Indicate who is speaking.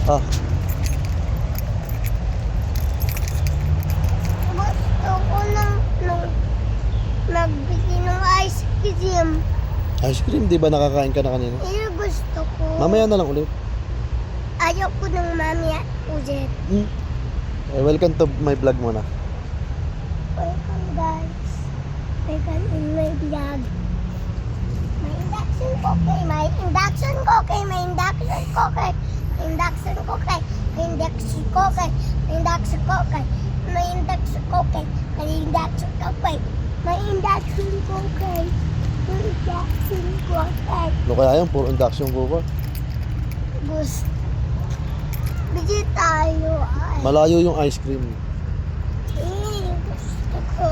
Speaker 1: Ah,
Speaker 2: Gusto ko nung nagbili ng ice cream.
Speaker 1: ice cream, di ba nakakain ka na kanina?
Speaker 2: Yun gusto ko.
Speaker 1: Mamaya na lang ulit.
Speaker 2: Ayaw ko ng mami at ulit.
Speaker 1: Welcome to my vlog muna.
Speaker 2: Welcome guys. Welcome in my vlog. May induction cooker. May induction cooker. May induction cooker. May induction cooker. May induction cooker. May induction cooker. May induction cooker. May induction cooker. May induction cooker. May induction cooker.
Speaker 1: Ano kaya yan? Puro induction cooker.
Speaker 2: Gusto. Bigyan tayo ay.
Speaker 1: Malayo yung ice cream.
Speaker 2: Gusto ko.